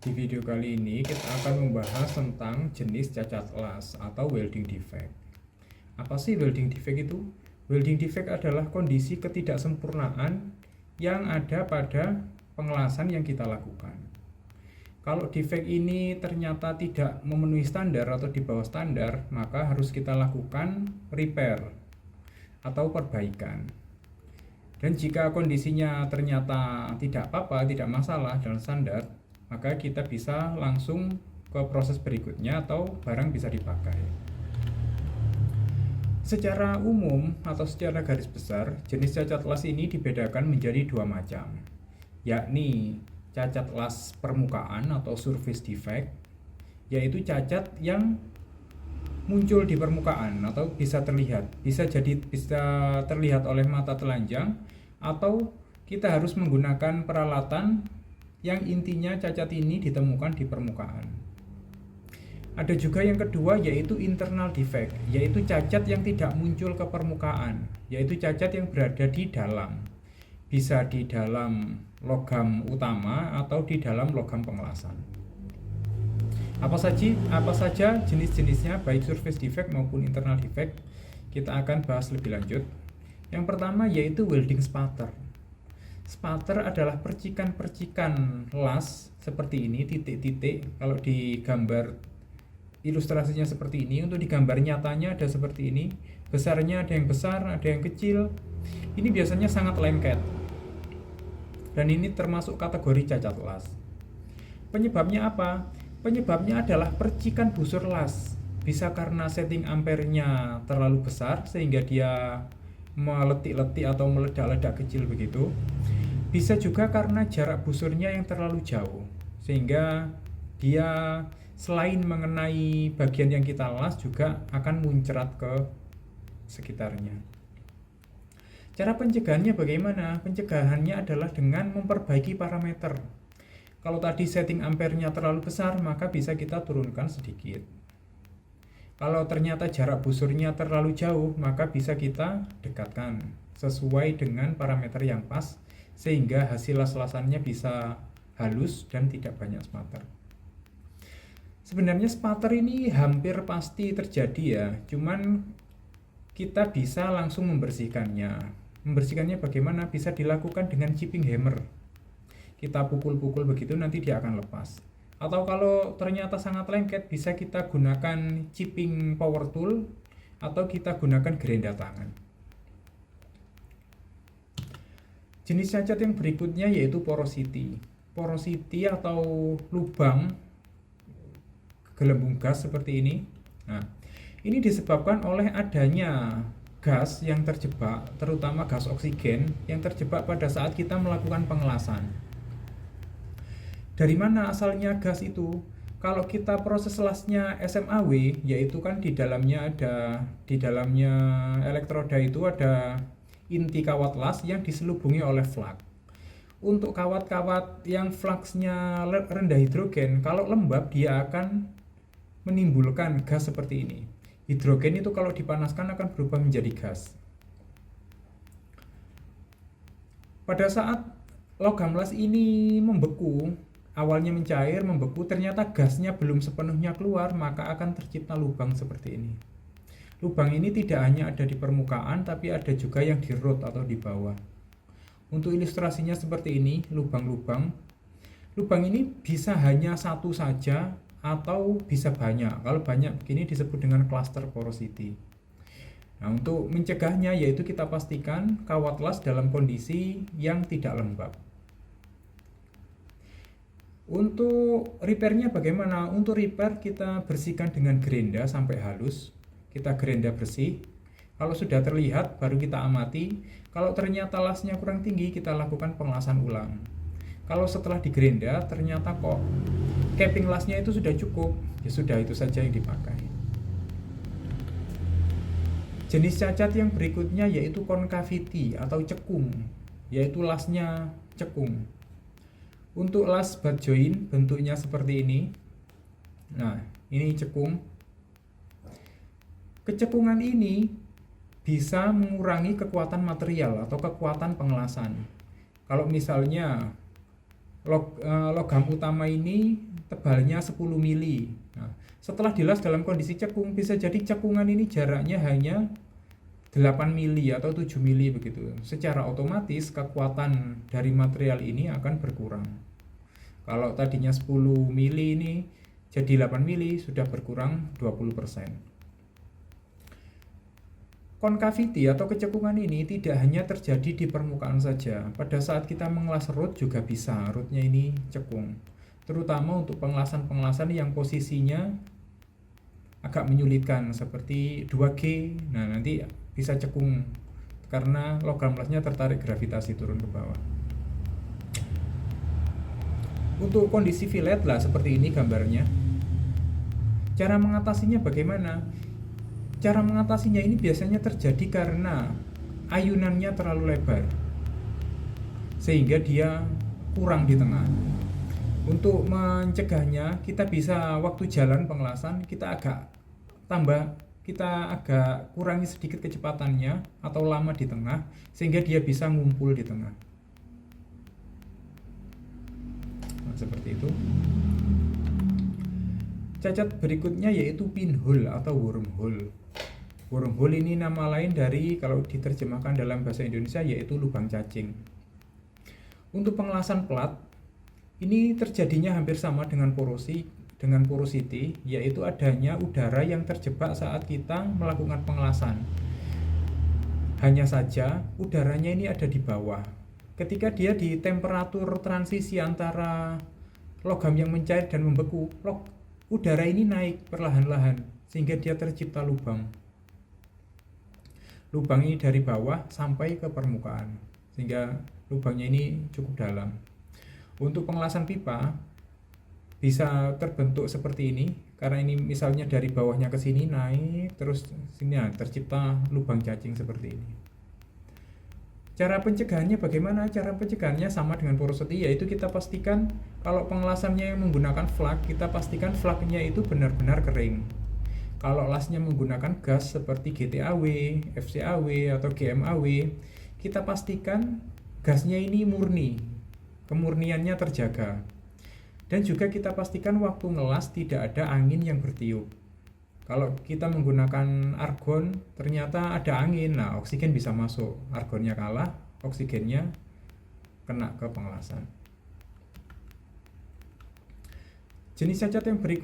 Di video kali ini kita akan membahas tentang jenis cacat las atau welding defect. Apa sih welding defect itu? Welding defect adalah kondisi ketidaksempurnaan yang ada pada pengelasan yang kita lakukan. Kalau defect ini ternyata tidak memenuhi standar atau di bawah standar, maka harus kita lakukan repair atau perbaikan. Dan jika kondisinya ternyata tidak apa-apa, tidak masalah dalam standar, maka kita bisa langsung ke proses berikutnya atau barang bisa dipakai. Secara umum atau secara garis besar, jenis cacat las ini dibedakan menjadi dua macam, yakni cacat las permukaan atau surface defect, yaitu cacat yang muncul di permukaan atau bisa terlihat, bisa terlihat oleh mata telanjang, atau kita harus menggunakan peralatan yang intinya cacat ini ditemukan di permukaan. Ada juga yang kedua, yaitu internal defect, yaitu cacat yang tidak muncul ke permukaan, yaitu cacat yang berada di dalam, bisa di dalam logam utama atau di dalam logam pengelasan. Apa saja jenis-jenisnya, baik surface defect maupun internal defect, kita akan bahas lebih lanjut. Yang pertama yaitu welding sputter. Sputter adalah percikan-percikan las seperti ini, titik-titik. Kalau di gambar ilustrasinya seperti ini, untuk di gambar nyatanya ada seperti ini. Besarnya ada yang besar, ada yang kecil. Ini biasanya sangat lengket. Dan ini termasuk kategori cacat las. Penyebabnya apa? Penyebabnya adalah percikan busur las. Bisa karena setting ampernya terlalu besar sehingga dia meletik-letik atau meledak-ledak kecil begitu. Bisa juga karena jarak busurnya yang terlalu jauh sehingga dia selain mengenai bagian yang kita las juga akan muncrat ke sekitarnya. Cara pencegahannya bagaimana? Pencegahannya adalah dengan memperbaiki parameter. Kalau tadi setting ampernya terlalu besar, maka bisa kita turunkan sedikit. Kalau ternyata jarak busurnya terlalu jauh, maka bisa kita dekatkan sesuai dengan parameter yang pas sehingga hasil las-lasannya bisa halus dan tidak banyak sputter. Sebenarnya sputter ini hampir pasti terjadi ya, cuman kita bisa langsung membersihkannya. Membersihkannya bagaimana? Bisa dilakukan dengan chipping hammer. Kita pukul-pukul begitu, nanti dia akan lepas. Atau kalau ternyata sangat lengket, bisa kita gunakan chipping power tool atau kita gunakan gerenda tangan. Jenis cacat yang berikutnya yaitu porosity. Porosity atau lubang gelembung gas seperti ini. Nah, ini disebabkan oleh adanya gas yang terjebak, terutama gas oksigen yang terjebak pada saat kita melakukan pengelasan. Dari mana asalnya gas itu? Kalau kita proses lasnya SMAW, yaitu kan di dalamnya elektroda itu ada inti kawat las yang diselubungi oleh flak. Untuk kawat-kawat yang fluxnya rendah hidrogen, kalau lembab dia akan menimbulkan gas seperti ini. Hidrogen itu kalau dipanaskan akan berubah menjadi gas. Pada saat logam las ini membeku, awalnya mencair, membeku, ternyata gasnya belum sepenuhnya keluar, maka akan tercipta lubang seperti ini. Lubang ini tidak hanya ada di permukaan, tapi ada juga yang di root atau di bawah. Untuk ilustrasinya seperti ini, lubang-lubang. Lubang ini bisa hanya satu saja atau bisa banyak. Kalau banyak begini disebut dengan cluster porosity. Nah, untuk mencegahnya yaitu kita pastikan kawat las dalam kondisi yang tidak lembab. Untuk repairnya bagaimana? Untuk repair kita bersihkan dengan gerenda sampai halus. Kita gerenda bersih. Kalau sudah terlihat baru kita amati. Kalau ternyata lasnya kurang tinggi, kita lakukan pengelasan ulang. Kalau setelah digerenda ternyata kok capping lasnya itu sudah cukup, ya sudah itu saja yang dipakai. Jenis cacat yang berikutnya yaitu concavity atau cekung, yaitu lasnya cekung. Untuk las butt joint bentuknya seperti ini. Nah, ini cekung. Kecekungan ini bisa mengurangi kekuatan material atau kekuatan pengelasan. Kalau misalnya logam utama ini tebalnya 10 mili. Nah, setelah dilas dalam kondisi cekung, bisa jadi cekungan ini jaraknya hanya 8 mili atau 7 mili begitu. Secara otomatis kekuatan dari material ini akan berkurang. Kalau tadinya 10 mili ini jadi 8 mili, sudah berkurang 20%. Concavity atau kecekungan ini tidak hanya terjadi di permukaan saja. Pada saat kita mengelas root juga bisa rootnya ini cekung. Terutama untuk pengelasan-pengelasan yang posisinya agak menyulitkan seperti 2G. Nah, nanti bisa cekung karena logam lasnya tertarik gravitasi turun ke bawah. Untuk kondisi fillet lah seperti ini gambarnya. Cara mengatasinya bagaimana? Cara mengatasinya ini biasanya terjadi karena ayunannya terlalu lebar sehingga dia kurang di tengah. Untuk mencegahnya, kita bisa waktu jalan pengelasan kita agak kurangi sedikit kecepatannya atau lama di tengah sehingga dia bisa ngumpul di tengah. Nah, seperti itu. Cacat berikutnya yaitu pinhole atau wormhole. Wormhole ini nama lain dari, kalau diterjemahkan dalam bahasa Indonesia, yaitu lubang cacing. Untuk pengelasan plat, ini terjadinya hampir sama dengan porosity, yaitu adanya udara yang terjebak saat kita melakukan pengelasan. Hanya saja udaranya ini ada di bawah. Ketika dia di temperatur transisi antara logam yang mencair dan membeku, udara ini naik perlahan-lahan sehingga dia tercipta lubang. Lubang ini dari bawah sampai ke permukaan sehingga lubangnya ini cukup dalam. Untuk pengelasan pipa bisa terbentuk seperti ini karena ini misalnya dari bawahnya ke sini naik terus sini tercipta lubang cacing seperti ini. Cara pencegahannya bagaimana? Cara pencegahannya sama dengan porosity, yaitu kita pastikan kalau pengelasannya yang menggunakan flak, kita pastikan flaknya itu benar-benar kering. Kalau lasnya menggunakan gas seperti GTAW, FCAW atau GMAW, kita pastikan gasnya ini murni, kemurniannya terjaga. Dan juga kita pastikan waktu ngelas tidak ada angin yang bertiup. Kalau kita menggunakan argon, ternyata ada angin, nah oksigen bisa masuk, argonnya kalah, oksigennya kena ke pengelasan. Jenis cacat yang berikut